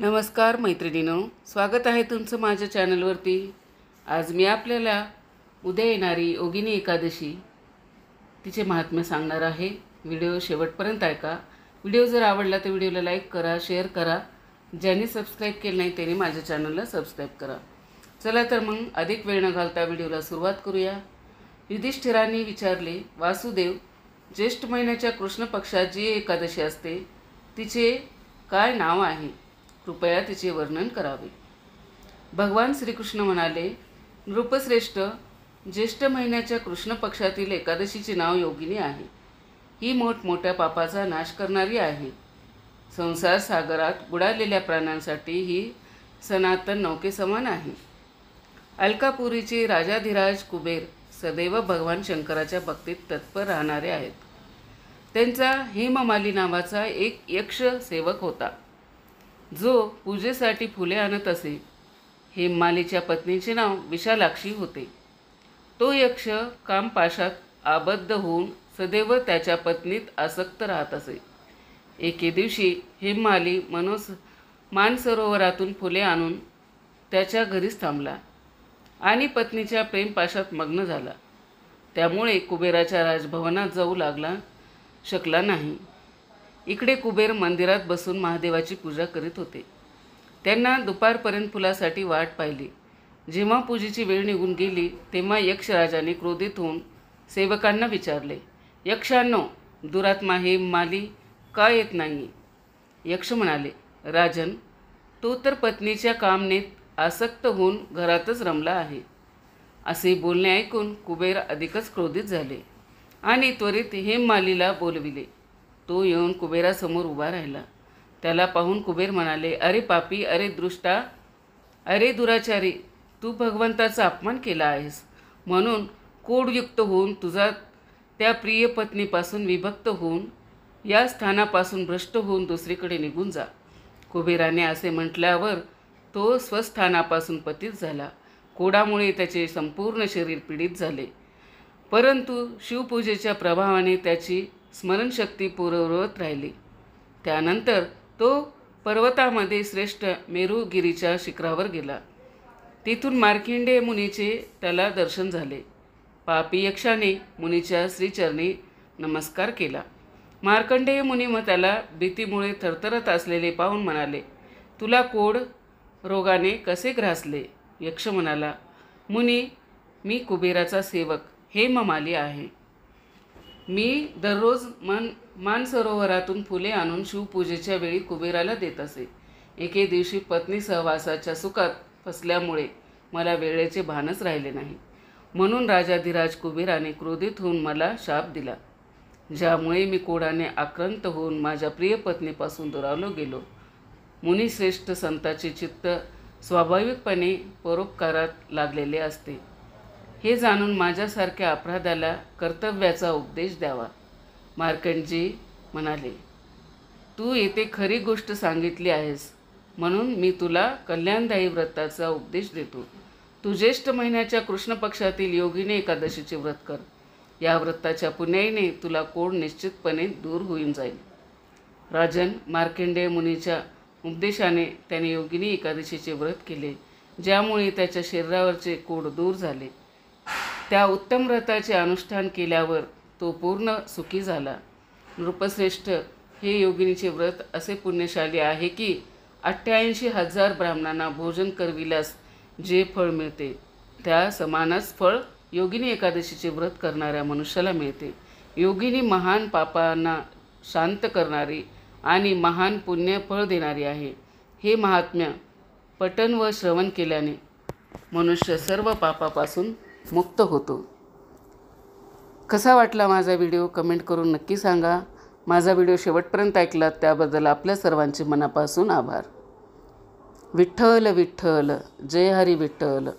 नमस्कार मैत्रिणींनो, स्वागत आहे तुमचं माझ्या चॅनलवरती। आज मी आपल्याला उद्या येणारी योगिनी एकादशी तिचे महात्म्य सांगणार आहे। व्हिडिओ शेवटपर्यंत ऐका। व्हिडिओ जर आवडला तर व्हिडिओला लाईक करा, शेअर करा। ज्यांनी सबस्क्राईब केले नाही त्यांनी माझ्या चॅनलला सबस्क्राईब करा। चला तर मग अधिक वेळ न घालता व्हिडिओला सुरुवात करूया। युधिष्ठिरांनी विचारले, वासुदेव, ज्येष्ठ महिन्याच्या कृष्ण पक्षात जी एकादशी असते तिचे काय नाव आहे? कृपया तिचे वर्णन करावे। भगवान श्रीकृष्ण म्हणाले, नृपश्रेष्ठ, ज्येष्ठ महिन्याच्या कृष्ण पक्षातील एकादशीचे नाव योगिनी आहे। ही मोठमोठ्या पापाचा नाश करणारी आहे। संसार सागरात बुडालेल्या प्राण्यांसाठी ही सनातन नौके समान आहे। अलकापुरीचे राजाधिराज कुबेर सदैव भगवान शंकराच्या भक्तीत तत्पर राहणारे आहेत। त्यांचा हेममाली नावाचा एक यक्ष सेवक होता, जो पूजेसाठी फुले आणत असे। हेममालीच्या पत्नीचे नाव विशालाक्षी होते। तो यक्ष कामपाशात आबद्ध होऊन सदैव त्याच्या पत्नीत आसक्त राहत असे। एके दिवशी हेममाली मानसरोवरातून फुले आणून त्याच्या घरीच थांबला आणि पत्नीच्या प्रेमपाशात मग्न झाला। त्यामुळे कुबेराच्या राजभवनात जाऊ शकला नाही। इकडे कुबेर मंदिरात बसून महादेवाची पूजा करीत होते। त्यांना दुपारपर्यंत फुलासाठी वाट पाहिली। जेव्हा पूजेची वेळ निघून गेली तेव्हा यक्षराजाने क्रोधित होऊन सेवकांना विचारले, यक्षांनो, दुरात्मा हेममाली का येत नाही? यक्ष म्हणाले, राजन, तो तर पत्नीच्या कामनेत आसक्त होऊन घरातच रमला आहे। असे बोलणे ऐकून कुबेर अधिकच क्रोधित झाले आणि त्वरित हेममालीला बोलविले। तो येऊन कुबेरासमोर उभा राहिला। त्याला पाहून कुबेर म्हणाले, अरे पापी, अरे दृष्टा, अरे दुराचारी, तू भगवंताचा अपमान केला आहेस। म्हणून कोडयुक्त होऊन तुझा त्या प्रिय पत्नीपासून विभक्त होऊन या स्थानापासून भ्रष्ट होऊन दुसरीकडे निघून जा। कुबेराने असे म्हटल्यावर तो स्वस्थानापासून पतित झाला। कोडामुळे त्याचे संपूर्ण शरीर पीडित झाले, परंतु शिवपूजेच्या प्रभावाने त्याची स्मरणशक्ती पूर्ववत राहिली। त्यानंतर तो पर्वतामध्ये श्रेष्ठ मेरुगिरीच्या शिखरावर गेला। तिथून मार्कंडेय मुनीचे त्याला दर्शन झाले। पापी यक्षाने मुनीच्या श्रीचरणी नमस्कार केला। मार्कंडेय मुनी मग त्याला भीतीमुळे थरथरत असलेले पाहून म्हणाले, तुला कोड रोगाने कसे ग्रासले? यक्ष म्हणाला, मुनी, मी कुबेराचा सेवक हेममाली आहे। मी दररोज मानसरोवरातून फुले आणून शिवपूजेच्या वेळी कुबेराला देत असे। एके दिवशी पत्नी सहवासाच्या सुखात फसल्यामुळे मला वेळेचे भानच राहिले नाही। म्हणून राजाधिराज कुबेराने क्रोधित होऊन मला शाप दिला, ज्यामुळे मी कोडाने आक्रांत होऊन माझ्या प्रिय पत्नीपासून दुरावलो गेलो। मुनिश्रेष्ठ संतांचे चित्त स्वाभाविकपणे परोपकारात लागलेले असते। हे जाणून माझ्यासारख्या अपराधाला कर्तव्याचा उपदेश द्यावा। मार्कंडजी म्हणाले, तू येथे खरी गोष्ट सांगितली आहेस, म्हणून मी तुला कल्याणदायी व्रताचा उपदेश देतो। तू ज्येष्ठ महिन्याच्या कृष्ण पक्षातील योगिनी एकादशीचे व्रत कर। या व्रताच्या पुण्याईने तुला कोड निश्चितपणे दूर होऊन जाईल। राजन, मार्कंडेय मुनीच्या उपदेशाने त्याने योगिनी एकादशीचे व्रत केले, ज्यामुळे त्याच्या शरीरावरचे कोड दूर झाले। त्या उत्तम व्रताचे अनुष्ठान केल्यावर तो पूर्ण सुखी झाला। नृपश्रेष्ठ, हे योगिनीचे व्रत असे पुण्यशाली आहे की 88,000 ब्राह्मणांना भोजन करविल्यास जे फळ मिळते त्या समानच फळ योगिनी एकादशीचे व्रत करणाऱ्या मनुष्याला मिळते। योगिनी महान पापांना शांत करणारी आणि महान पुण्य फळ देणारी आहे। हे महात्म्य पठण व श्रवण केल्याने मनुष्य सर्व पापापासून मुक्त होतो। कसा वाटला माझा व्हिडिओ कमेंट करून नक्की सांगा। माझा व्हिडिओ शेवटपर्यंत ऐकलात त्याबद्दल आपल्या सर्वांचे मनापासून आभार। विठ्ठल विठ्ठल, जय हरी विठ्ठल।